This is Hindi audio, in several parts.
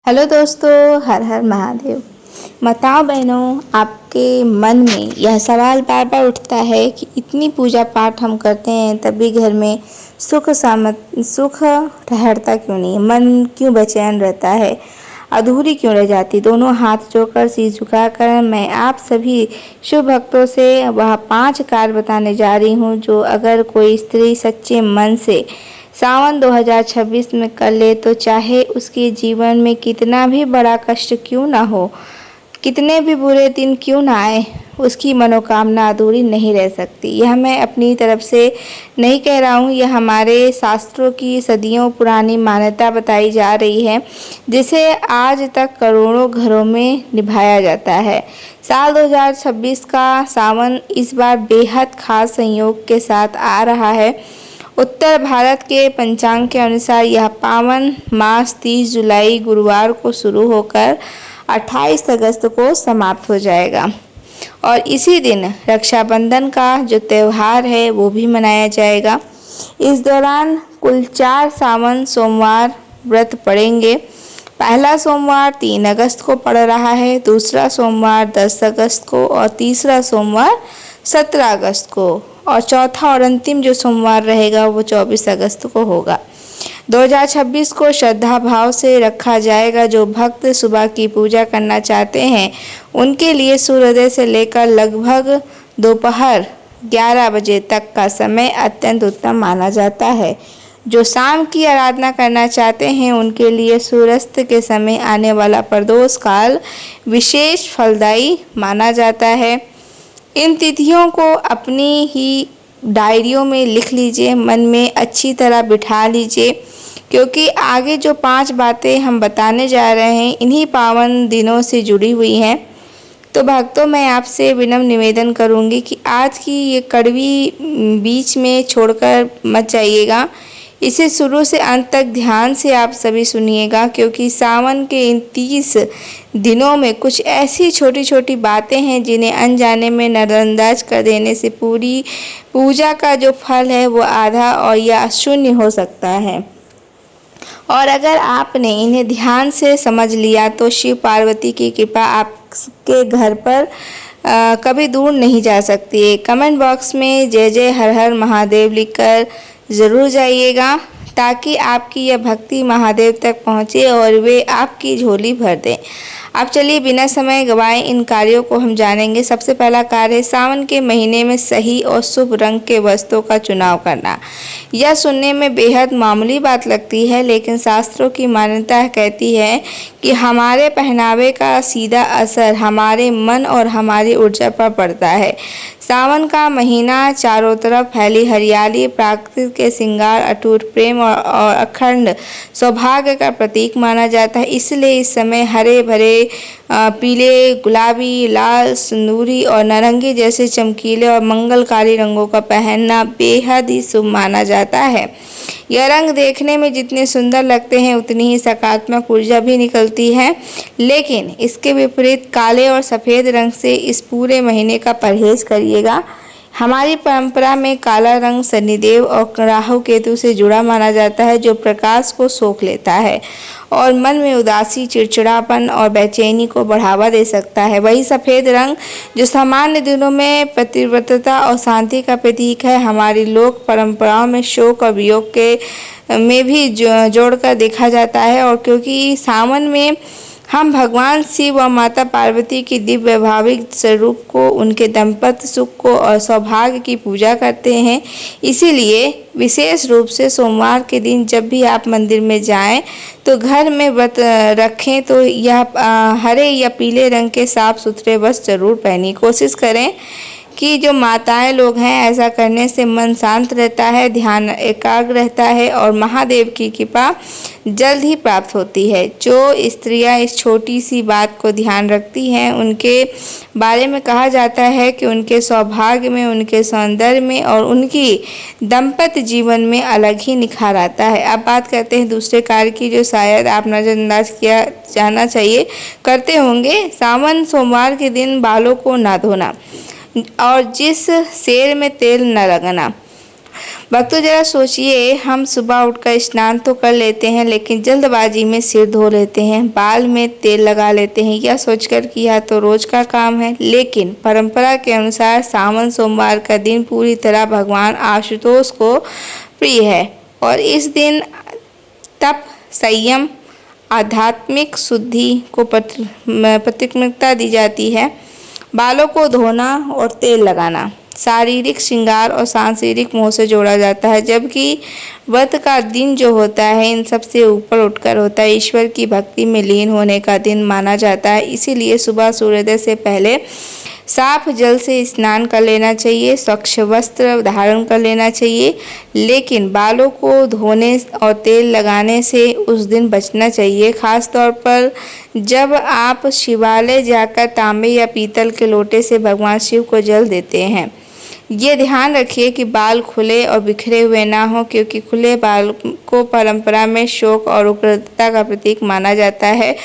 हेलो दोस्तों, हर हर महादेव। माताओं बहनों, आपके मन में यह सवाल बार बार उठता है कि इतनी पूजा पाठ हम करते हैं तब भी घर में सुख ठहरता क्यों नहीं, मन क्यों बेचैन रहता है, अधूरी क्यों रह जाती। दोनों हाथ जोड़कर शीश झुकाकर मैं आप सभी शुभ भक्तों से वह 5 कार्य बताने जा रही हूँ जो अगर कोई स्त्री सच्चे मन से सावन 2026 में कर ले तो चाहे उसके जीवन में कितना भी बड़ा कष्ट क्यों ना हो, कितने भी बुरे दिन क्यों ना आए, उसकी मनोकामना अधूरी नहीं रह सकती। यह मैं अपनी तरफ से नहीं कह रहा हूँ, यह हमारे शास्त्रों की सदियों पुरानी मान्यता बताई जा रही है, जिसे आज तक करोड़ों घरों में निभाया जाता है। साल 2026 का सावन इस बार बेहद खास संयोग के साथ आ रहा है। उत्तर भारत के पंचांग के अनुसार यह पावन मास 30 जुलाई गुरुवार को शुरू होकर 28 अगस्त को समाप्त हो जाएगा और इसी दिन रक्षाबंधन का जो त्यौहार है वो भी मनाया जाएगा। इस दौरान कुल 4 सावन सोमवार व्रत पड़ेंगे। पहला सोमवार 3 अगस्त को पड़ रहा है, दूसरा सोमवार 10 अगस्त को और तीसरा सोमवार 17 अगस्त को और चौथा और अंतिम जो सोमवार रहेगा वो 24 अगस्त को होगा। 2026 को श्रद्धा भाव से रखा जाएगा। जो भक्त सुबह की पूजा करना चाहते हैं उनके लिए सूर्योदय से लेकर लगभग दोपहर 11 बजे तक का समय अत्यंत उत्तम माना जाता है। जो शाम की आराधना करना चाहते हैं उनके लिए सूर्यास्त के समय आने वाला प्रदोष काल विशेष फलदायी माना जाता है। इन तिथियों को अपनी ही डायरियों में लिख लीजिए, मन में अच्छी तरह बिठा लीजिए, क्योंकि आगे जो 5 बातें हम बताने जा रहे हैं इन्हीं पावन दिनों से जुड़ी हुई हैं। तो भक्तों, मैं आपसे विनम्र निवेदन करूंगी कि आज की ये कड़वी बीच में छोड़कर मत जाइएगा। इसे शुरू से अंत तक ध्यान से आप सभी सुनिएगा, क्योंकि सावन के इन 30 दिनों में कुछ ऐसी छोटी छोटी बातें हैं जिन्हें अनजाने में नज़रअंदाज कर देने से पूरी पूजा का जो फल है वो आधा और या शून्य हो सकता है। और अगर आपने इन्हें ध्यान से समझ लिया तो शिव पार्वती की कृपा आपके घर पर कभी दूर नहीं जा सकती है। कमेंट बॉक्स में जय जय हर हर महादेव लिखकर ज़रूर जाइएगा, ताकि आपकी यह भक्ति महादेव तक पहुँचे और वे आपकी झोली भर दें। अब चलिए बिना समय गवाए इन कार्यों को हम जानेंगे। सबसे पहला कार्य है सावन के महीने में सही और शुभ रंग के वस्त्रों का चुनाव करना। यह सुनने में बेहद मामूली बात लगती है, लेकिन शास्त्रों की मान्यता कहती है कि हमारे पहनावे का सीधा असर हमारे मन और हमारी ऊर्जा पर पड़ता है। सावन का महीना चारों तरफ फैली हरियाली, प्रकृति के श्रृंगार, अटूट प्रेम और अखंड सौभाग्य का प्रतीक माना जाता है। इसलिए इस समय हरे भरे पीले, गुलाबी, लाल, सिंदूरी और नारंगी जैसे चमकीले और मंगलकारी रंगों का पहनना बेहद ही शुभ माना जाता है। यह रंग देखने में जितने सुंदर लगते हैं उतनी ही सकारात्मक ऊर्जा भी निकलती है, लेकिन इसके विपरीत काले और सफ़ेद रंग से इस पूरे महीने का परहेज करिएगा। हमारी परंपरा में काला रंग शनिदेव और राहु केतु से जुड़ा माना जाता है, जो प्रकाश को सोख लेता है और मन में उदासी, चिड़चिड़ापन और बेचैनी को बढ़ावा दे सकता है। वही सफ़ेद रंग जो सामान्य दिनों में पतिव्रता और शांति का प्रतीक है, हमारी लोक परंपराओं में शोक और वियोग के में भी जोड़कर देखा जाता है। और क्योंकि सावन में हम भगवान शिव और माता पार्वती की दिव्य वैभाविक स्वरूप को, उनके दाम्पत्य सुख को और सौभाग्य की पूजा करते हैं, इसीलिए विशेष रूप से सोमवार के दिन जब भी आप मंदिर में जाएं तो घर में व्रत रखें तो यह हरे या पीले रंग के साफ सुथरे वस्त्र जरूर पहनी। कोशिश करें कि जो माताएं लोग हैं ऐसा करने से मन शांत रहता है, ध्यान एकाग्र रहता है और महादेव की कृपा जल्द ही प्राप्त होती है। जो स्त्रियां इस छोटी सी बात को ध्यान रखती हैं उनके बारे में कहा जाता है कि उनके सौभाग्य में, उनके सौंदर्य में और उनकी दाम्पत्य जीवन में अलग ही निखार आता है। अब बात करते हैं दूसरे कार्य की, जो शायद आप नज़रअंदाज किया जाना चाहिए करते होंगे। सावन सोमवार के दिन बालों को ना धोना और जिस शेर में तेल न लगाना। भक्तों जरा सोचिए, हम सुबह उठकर स्नान तो कर लेते हैं लेकिन जल्दबाजी में सिर धो लेते हैं, बाल में तेल लगा लेते हैं, यह सोचकर कि यह तो रोज का काम है। लेकिन परंपरा के अनुसार सावन सोमवार का दिन पूरी तरह भगवान आशुतोष को प्रिय है और इस दिन तप, संयम, आध्यात्मिक शुद्धि को प्राथमिकता दी जाती है। बालों को धोना और तेल लगाना शारीरिक श्रृंगार और सांसारिक मोह से जोड़ा जाता है, जबकि व्रत का दिन जो होता है इन सबसे ऊपर उठकर होता है, ईश्वर की भक्ति में लीन होने का दिन माना जाता है। इसीलिए सुबह सूर्योदय से पहले साफ जल से स्नान कर लेना चाहिए, स्वच्छ वस्त्र धारण कर लेना चाहिए, लेकिन बालों को धोने और तेल लगाने से उस दिन बचना चाहिए। खास तौर पर जब आप शिवालय जाकर तांबे या पीतल के लोटे से भगवान शिव को जल देते हैं। ये ध्यान रखिए कि बाल खुले और बिखरे हुए ना हो, क्योंकि खुले बाल को परंपरा में शोक और उग्रता का प्रतीक माना जाता है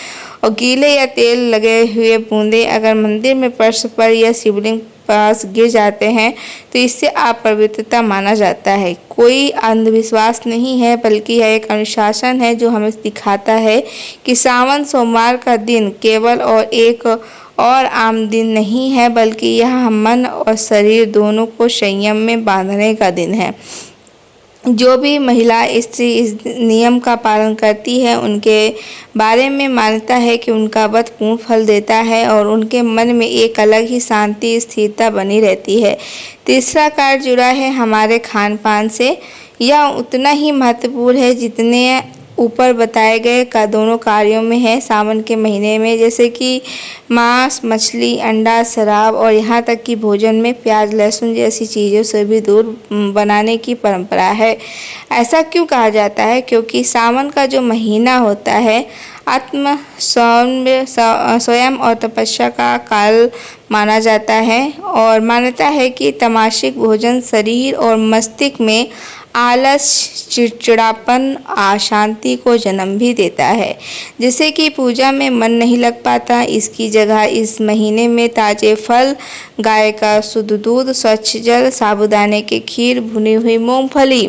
और गीले या तेल लगे हुए बूंदे अगर मंदिर में फर्श पर या शिवलिंग पास गिर जाते हैं तो इससे अपवित्रता माना जाता है। कोई अंधविश्वास नहीं है, बल्कि यह एक अनुशासन है जो हमें दिखाता है कि सावन सोमवार का दिन केवल एक और आम दिन नहीं है, बल्कि यह मन और शरीर दोनों को संयम में बांधने का दिन है। जो भी महिला स्त्री इस नियम का पालन करती है उनके बारे में मान्यता है कि उनका व्रत पूर्ण फल देता है और उनके मन में एक अलग ही शांति स्थिरता बनी रहती है। तीसरा कार्य जुड़ा है हमारे खान पान से। यह उतना ही महत्वपूर्ण है जितने ऊपर बताए गए का दोनों कार्यों में है। सावन के महीने में जैसे कि मांस, मछली, अंडा, शराब और यहाँ तक कि भोजन में प्याज, लहसुन जैसी चीज़ों से भी दूर बनाने की परंपरा है। ऐसा क्यों कहा जाता है? क्योंकि सावन का जो महीना होता है आत्म स्वयं और तपस्या का काल माना जाता है और मान्यता है कि तामसिक भोजन शरीर और मस्तिष्क में आलस, चिड़चिड़ापन, अशांति को जन्म भी देता है, जिससे कि पूजा में मन नहीं लग पाता। इसकी जगह इस महीने में ताजे फल, गाय का शुद्ध दूध, स्वच्छ जल, साबूदाने की खीर, भुनी हुई मूंगफली,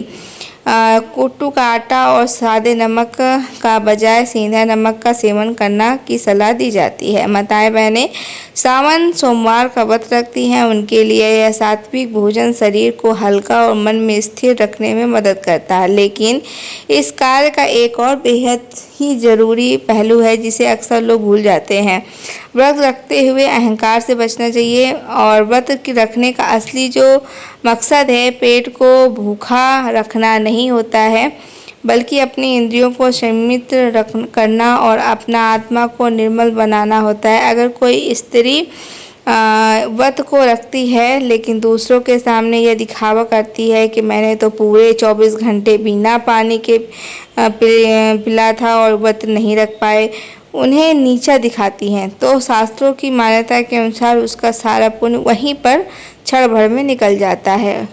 कुट्टू का आटा और सादे नमक का बजाय सीधा नमक का सेवन करना की सलाह दी जाती है। माताएं बहनें सावन सोमवार का व्रत रखती हैं, उनके लिए यह सात्विक भोजन शरीर को हल्का और मन में स्थिर रखने में मदद करता है। लेकिन इस कार्य का एक और बेहद ही जरूरी पहलू है जिसे अक्सर लोग भूल जाते हैं। व्रत रखते हुए अहंकार से बचना चाहिए और व्रत रखने का असली जो मकसद है पेट को भूखा रखना नहीं होता है, बल्कि अपनी इंद्रियों को संयमित करना और अपना आत्मा को निर्मल बनाना होता है। अगर कोई स्त्री व्रत को रखती है लेकिन दूसरों के सामने यह दिखावा करती है कि मैंने तो पूरे 24 घंटे बिना पानी के पिला था और व्रत नहीं रख पाए, उन्हें नीचा दिखाती हैं, तो शास्त्रों की मान्यता के अनुसार उसका सारा पुण्य वहीं पर क्षण भर में निकल जाता है।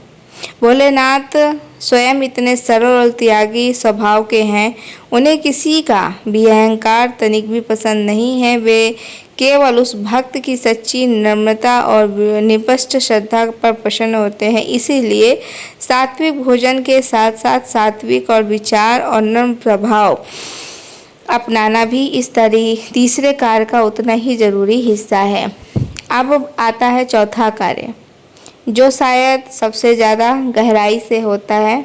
भोलेनाथ स्वयं इतने सरल और त्यागी स्वभाव के हैं, उन्हें किसी का भी अहंकार तनिक भी पसंद नहीं है। वे केवल उस भक्त की सच्ची नम्रता और निष्पक्ष श्रद्धा पर प्रसन्न होते हैं। इसीलिए सात्विक भोजन के साथ साथ सात्विक और विचार और नम्र प्रभाव अपनाना भी इस तीसरे कार्य का उतना ही जरूरी हिस्सा है। अब आता है चौथा कार्य, जो शायद सबसे ज़्यादा गहराई से होता है,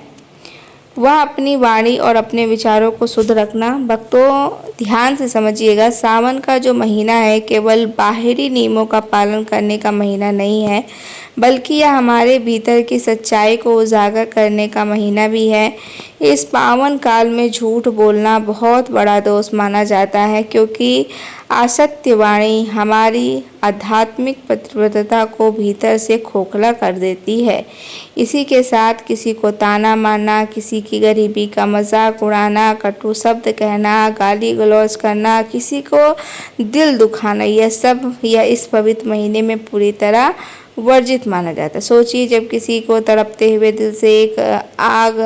वह अपनी वाणी और अपने विचारों को शुद्ध रखना। भक्तों ध्यान से समझिएगा, सावन का जो महीना है केवल बाहरी नियमों का पालन करने का महीना नहीं है, बल्कि यह हमारे भीतर की सच्चाई को उजागर करने का महीना भी है। इस पावन काल में झूठ बोलना बहुत बड़ा दोष माना जाता है, क्योंकि असत्य वाणी हमारी आध्यात्मिक प्रतिबद्धता को भीतर से खोखला कर देती है। इसी के साथ किसी को ताना मारना, किसी की गरीबी का मजाक उड़ाना, कटु शब्द कहना, गाली गलौज करना, किसी को दिल दुखाना, यह इस पवित्र महीने में पूरी तरह वर्जित माना जाता है। सोचिए, जब किसी को तड़पते हुए दिल से एक आग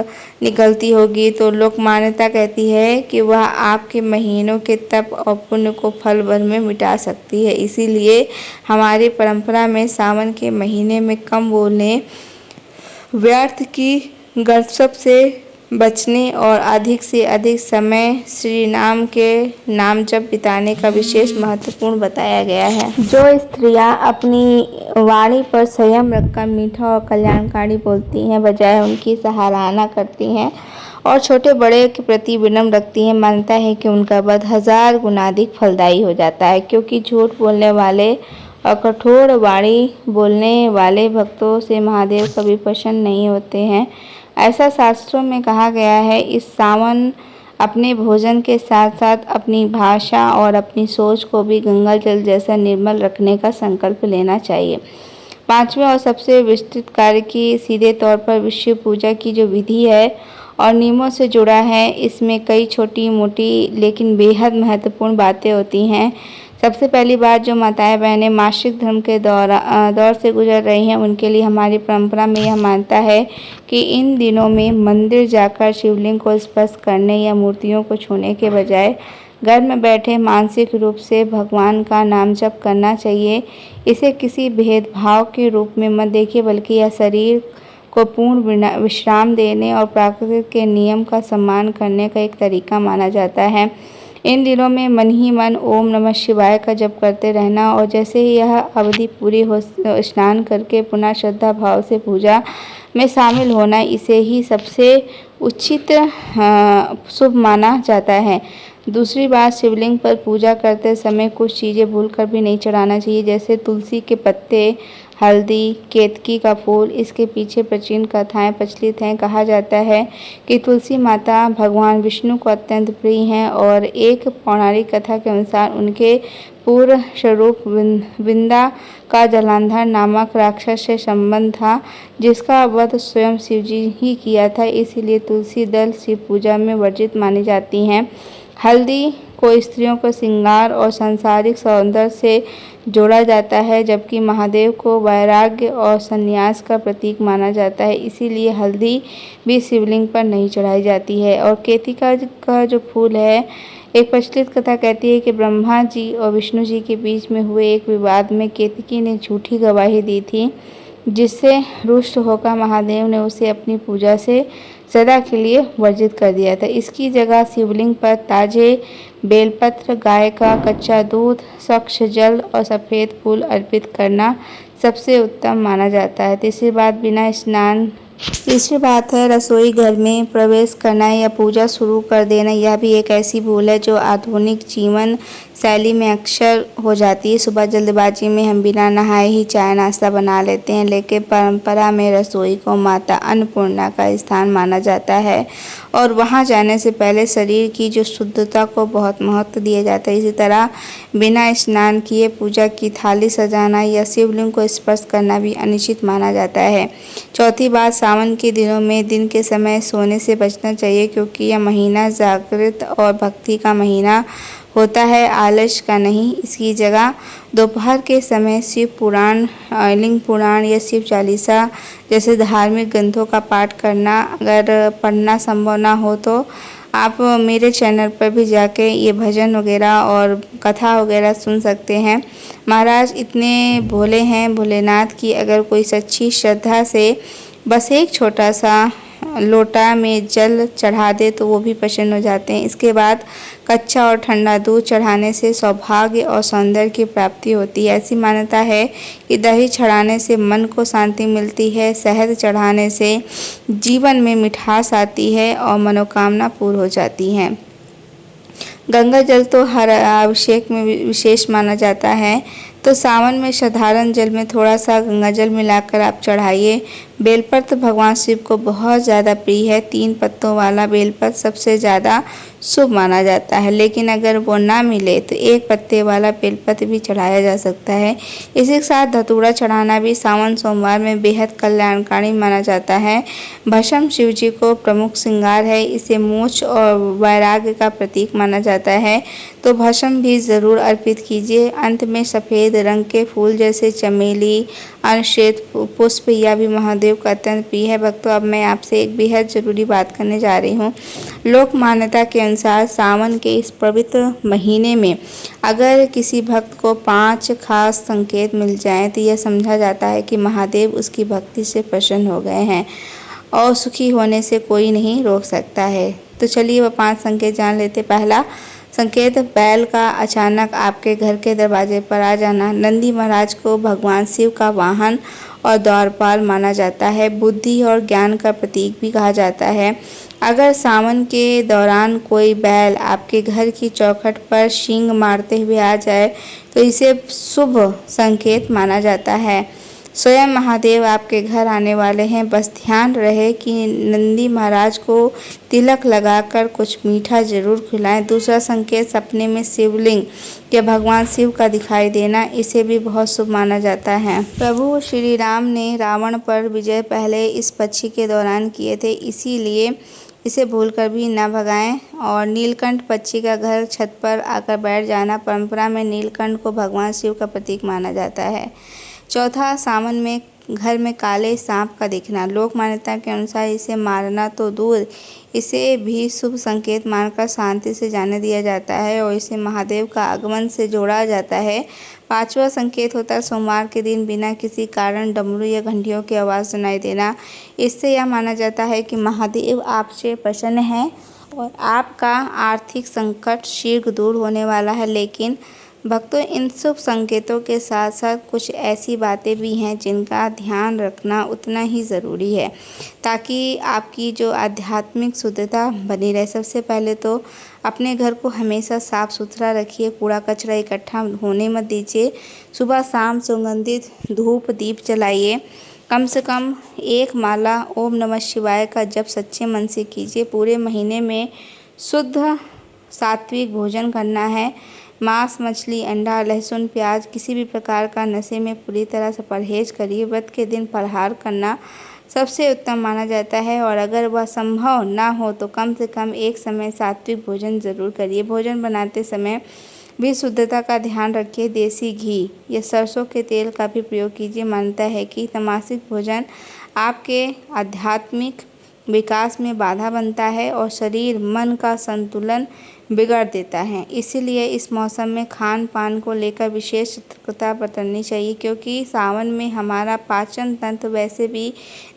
निकलती होगी तो लोक मान्यता कहती है कि वह आपके महीनों के तप और पुण्य को फल भर में मिटा सकती है। इसीलिए हमारी परंपरा में सावन के महीने में कम बोलने, व्यर्थ की गपशप से बचने और अधिक से अधिक समय श्री नाम के नाम जप बिताने का विशेष महत्वपूर्ण बताया गया है। जो स्त्रियां अपनी वाणी पर संयम रखकर मीठा और कल्याणकारी बोलती हैं, बजाय उनकी सराहना करती हैं और छोटे बड़े के प्रति विनम्र रखती हैं, मानता है कि उनका वध 1000 गुना अधिक फलदायी हो जाता है, क्योंकि झूठ बोलने वाले और कठोर वाणी बोलने वाले भक्तों से महादेव कभी प्रसन्न नहीं होते हैं। ऐसा शास्त्रों में कहा गया है। इस सावन अपने भोजन के साथ साथ अपनी भाषा और अपनी सोच को भी गंगा जल जैसा निर्मल रखने का संकल्प लेना चाहिए। पांचवें और सबसे विस्तृत कार्य की सीधे तौर पर विश्व पूजा की जो विधि है और नियमों से जुड़ा है, इसमें कई छोटी मोटी लेकिन बेहद महत्वपूर्ण बातें होती हैं। सबसे पहली बात, जो माताएं बहनें मासिक धर्म के दौर से गुजर रही हैं, उनके लिए हमारी परंपरा में यह मानता है कि इन दिनों में मंदिर जाकर शिवलिंग को स्पर्श करने या मूर्तियों को छूने के बजाय घर में बैठे मानसिक रूप से भगवान का नाम जप करना चाहिए। इसे किसी भेदभाव के रूप में मत देखिए, बल्कि यह शरीर को पूर्ण विश्राम देने और प्रकृति के नियम का सम्मान करने का एक तरीका माना जाता है। इन दिनों में मन ही मन ओम नमः शिवाय का जप करते रहना और जैसे ही यह अवधि पूरी हो स्नान करके पुनः श्रद्धा भाव से पूजा में शामिल होना, इसे ही सबसे उचित शुभ माना जाता है। दूसरी बात, शिवलिंग पर पूजा करते समय कुछ चीज़ें भूलकर भी नहीं चढ़ाना चाहिए, जैसे तुलसी के पत्ते, हल्दी, केतकी का फूल। इसके पीछे प्राचीन कथाएं प्रचलित हैं। कहा जाता है कि तुलसी माता भगवान विष्णु को अत्यंत प्रिय हैं और एक पौराणिक कथा के अनुसार उनके पूर्व स्वरूप विंदा का जलांधर नामक राक्षस से संबंध था, जिसका वध स्वयं शिवजी ही किया था। इसीलिए तुलसी दल शिव पूजा में वर्जित मानी जाती हैं। हल्दी को स्त्रियों को श्रृंगार और सांसारिक सौंदर्य से जोड़ा जाता है, जबकि महादेव को वैराग्य और संन्यास का प्रतीक माना जाता है। इसीलिए हल्दी भी शिवलिंग पर नहीं चढ़ाई जाती है। और केतिका का जो फूल है, एक प्रचलित कथा कहती है कि ब्रह्मा जी और विष्णु जी के बीच में हुए एक विवाद में केतकी ने झूठी गवाही दी थी, जिससे रुष्ट होकर महादेव ने उसे अपनी पूजा से सदा के लिए वर्जित कर दिया था। इसकी जगह शिवलिंग पर ताजे बेलपत्र, गाय का कच्चा दूध, स्वच्छ जल और सफ़ेद फूल अर्पित करना सबसे उत्तम माना जाता है। तीसरी बात है रसोई घर में प्रवेश करना या पूजा शुरू कर देना। यह भी एक ऐसी भूल है जो आधुनिक जीवन शैली में अक्सर हो जाती है। सुबह जल्दबाजी में हम बिना नहाए ही चाय नाश्ता बना लेते हैं, लेकिन परंपरा में रसोई को माता अन्नपूर्णा का स्थान माना जाता है और वहां जाने से पहले शरीर की जो शुद्धता को बहुत महत्व दिया जाता है। इसी तरह बिना स्नान किए पूजा की थाली सजाना या शिवलिंग को स्पर्श करना भी अनुचित माना जाता है। चौथी बात, सावन के दिनों में दिन के समय सोने से बचना चाहिए, क्योंकि यह महीना जागृत और भक्ति का महीना होता है, आलस्य का नहीं। इसकी जगह दोपहर के समय शिव पुराण, लिंग पुराण या शिव चालीसा जैसे धार्मिक ग्रंथों का पाठ करना। अगर पढ़ना संभव ना हो तो आप मेरे चैनल पर भी जाके ये भजन वगैरह और कथा वगैरह सुन सकते हैं। महाराज इतने भोले हैं भोलेनाथ की, अगर कोई सच्ची श्रद्धा से बस एक छोटा सा लोटा में जल चढ़ा दे तो वो भी प्रसन्न हो जाते हैं। इसके बाद कच्चा और ठंडा दूध चढ़ाने से सौभाग्य और सौंदर्य की प्राप्ति होती है। ऐसी मान्यता है कि दही चढ़ाने से मन को शांति मिलती है, शहद चढ़ाने से जीवन में मिठास आती है और मनोकामना पूर्ण हो जाती है। गंगा जल तो हर अभिषेक में विशेष माना जाता है, तो सावन में साधारण जल में थोड़ा सा गंगा जल मिलाकर आप चढ़ाइए। बेलपत्र भगवान शिव को बहुत ज़्यादा प्रिय है। 3 पत्तों वाला बेलपत्र सबसे ज़्यादा शुभ माना जाता है, लेकिन अगर वो ना मिले तो 1 पत्ते वाला बेलपत्र भी चढ़ाया जा सकता है। इसी के साथ धतूरा चढ़ाना भी सावन सोमवार में बेहद कल्याणकारी माना जाता है। भस्म शिव जी को प्रमुख श्रृंगार है, इसे मोक्ष और वैराग्य का प्रतीक माना जाता है, तो भस्म भी ज़रूर अर्पित कीजिए। अंत में सफ़ेद रंग के फूल जैसे चमेली, अनश्वेत पुष्प या भी महादेव का अत्यंत प्रिय है। भक्तों, अब मैं आपसे एक बेहद ज़रूरी बात करने जा रही हूँ। लोक मान्यता के अनुसार सावन के इस पवित्र महीने में अगर किसी भक्त को 5 खास संकेत मिल जाएं तो यह समझा जाता है कि महादेव उसकी भक्ति से प्रसन्न हो गए हैं। और सुखी होने से कोई नहीं रोक सकता है। तो चलिए वह 5 संकेत जान लेते। पहला संकेत, बैल का अचानक आपके घर के दरवाजे पर आ जाना। नंदी महाराज को भगवान शिव का वाहन और द्वारपाल माना जाता है। बुद्धि और ज्ञान का प्रतीक भी कहा जाता है। अगर सावन के दौरान कोई बैल आपके घर की चौखट पर सींग मारते हुए आ जाए तो इसे शुभ संकेत माना जाता है। स्वयं महादेव आपके घर आने वाले हैं, बस ध्यान रहे कि नंदी महाराज को तिलक लगाकर कुछ मीठा जरूर खिलाएं। दूसरा संकेत, सपने में शिवलिंग या भगवान शिव का दिखाई देना, इसे भी बहुत शुभ माना जाता है। प्रभु श्री राम ने रावण पर विजय पहले इस पक्षी के दौरान किए थे, इसीलिए इसे भूलकर भी न भगाएं। और नीलकंठ पक्षी का घर छत पर आकर बैठ जाना, परंपरा में नीलकंठ को भगवान शिव का प्रतीक माना जाता है। चौथा, सावन में घर में काले सांप का दिखना। लोक मान्यता के अनुसार इसे मारना तो दूर, इसे भी शुभ संकेत मानकर शांति से जाने दिया जाता है और इसे महादेव का आगमन से जोड़ा जाता है। पांचवा संकेत होता है सोमवार के दिन बिना किसी कारण डमरू या घंटियों की आवाज़ सुनाई देना। इससे यह माना जाता है कि महादेव आपसे प्रसन्न हैं और आपका आर्थिक संकट शीघ्र दूर होने वाला है। लेकिन भक्तों, इन शुभ संकेतों के साथ साथ कुछ ऐसी बातें भी हैं जिनका ध्यान रखना उतना ही ज़रूरी है ताकि आपकी जो आध्यात्मिक शुद्धता बनी रहे। सबसे पहले तो अपने घर को हमेशा साफ़ सुथरा रखिए, कूड़ा कचरा इकट्ठा होने मत दीजिए। सुबह शाम सुगंधित धूप दीप जलाइए। कम से कम 1 माला ओम नमः शिवाय का जप सच्चे मन से कीजिए। पूरे महीने में शुद्ध सात्विक भोजन करना है। मांस, मछली, अंडा, लहसुन, प्याज, किसी भी प्रकार का नशे में पूरी तरह से परहेज करिए। व्रत के दिन फलाहार करना सबसे उत्तम माना जाता है और अगर वह संभव ना हो तो कम से कम एक समय सात्विक भोजन ज़रूर करिए। भोजन बनाते समय भी शुद्धता का ध्यान रखिए। देसी घी या सरसों के तेल का भी प्रयोग कीजिए। मान्यता है कि तामसिक भोजन आपके आध्यात्मिक विकास में बाधा बनता है और शरीर मन का संतुलन बिगाड़ देता है। इसीलिए इस मौसम में खान पान को लेकर विशेष सतर्कता बरतनी चाहिए क्योंकि सावन में हमारा पाचन तंत्र वैसे भी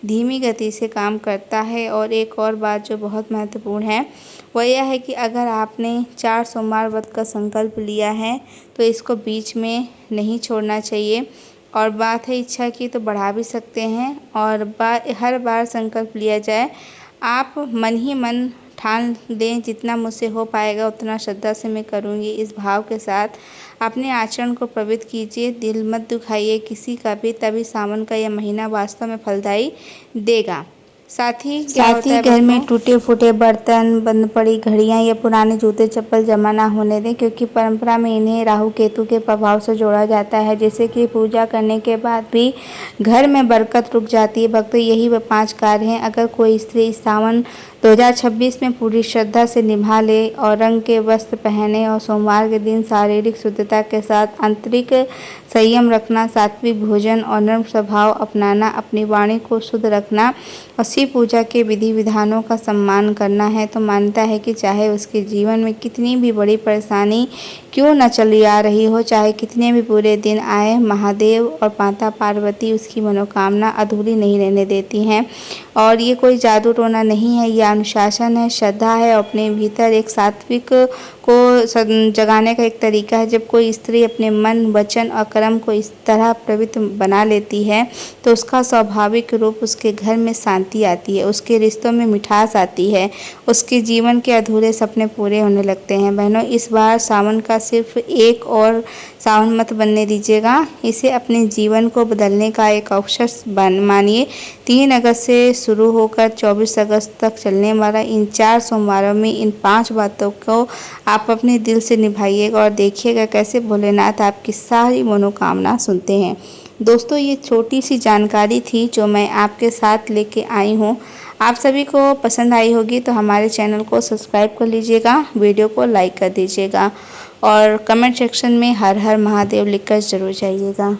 धीमी गति से काम करता है। और एक और बात जो बहुत महत्वपूर्ण है वह यह है कि अगर आपने 4 सोमवार व्रत का संकल्प लिया है तो इसको बीच में नहीं छोड़ना चाहिए। और बात है इच्छा की तो बढ़ा भी सकते हैं और हर बार संकल्प लिया जाए। आप मन ही मन ठान दें जितना मुझसे हो पाएगा उतना श्रद्धा से मैं करूँगी, इस भाव के साथ अपने आचरण को पवित्र कीजिए। दिल मत दुखाइए किसी का भी, तभी सावन का यह महीना वास्तव में फलदायी देगा। साथ ही घर में टूटे फूटे बर्तन, बंद पड़ी घड़ियां या पुराने जूते चप्पल जमा ना होने दें क्योंकि परंपरा में इन्हें राहु केतु के प्रभाव से जोड़ा जाता है, जैसे कि पूजा करने के बाद भी घर में बरकत रुक जाती है। भक्तों, यही वह 5 कार्य हैं अगर कोई स्त्री इस सावन 2026 में पूरी श्रद्धा से निभा ले और रंग के वस्त्र पहने और सोमवार के दिन शारीरिक शुद्धता के साथ आंतरिक संयम रखना, सात्विक भोजन और नर्म स्वभाव अपनाना, अपनी वाणी को शुद्ध रखना और शिव पूजा के विधि विधानों का सम्मान करना है तो मानता है कि चाहे उसके जीवन में कितनी भी बड़ी परेशानी क्यों न चली आ रही हो, चाहे कितने भी बुरे दिन आए, महादेव और माता पार्वती उसकी मनोकामना अधूरी नहीं रहने देती हैं। और ये कोई जादू टोना नहीं है, यह अनुशासन है, श्रद्धा है और अपने भीतर एक सात्विक को जगाने का एक तरीका है। जब कोई स्त्री अपने मन, वचन और कर्म को इस तरह पवित्र बना लेती है तो उसका स्वाभाविक रूप उसके घर में शांति आती है, उसके रिश्तों में मिठास आती है, उसके जीवन के अधूरे सपने पूरे होने लगते हैं। बहनों, इस बार सावन का सिर्फ एक और सावन मत बनने दीजिएगा, इसे अपने जीवन को बदलने का एक अवसर मानिए। 3 अगस्त से शुरू होकर 24 अगस्त तक चलने वाला इन 4 सोमवारों में इन 5 बातों को आप अपने दिल से निभाइएगा और देखिएगा कैसे भोलेनाथ आपकी सारी मनोकामना सुनते हैं। दोस्तों, ये छोटी सी जानकारी थी जो मैं आपके साथ लेके आई हूँ। आप सभी को पसंद आई होगी तो हमारे चैनल को सब्सक्राइब कर लीजिएगा, वीडियो को लाइक कर दीजिएगा और कमेंट सेक्शन में हर हर महादेव लिखकर ज़रूर जाइएगा।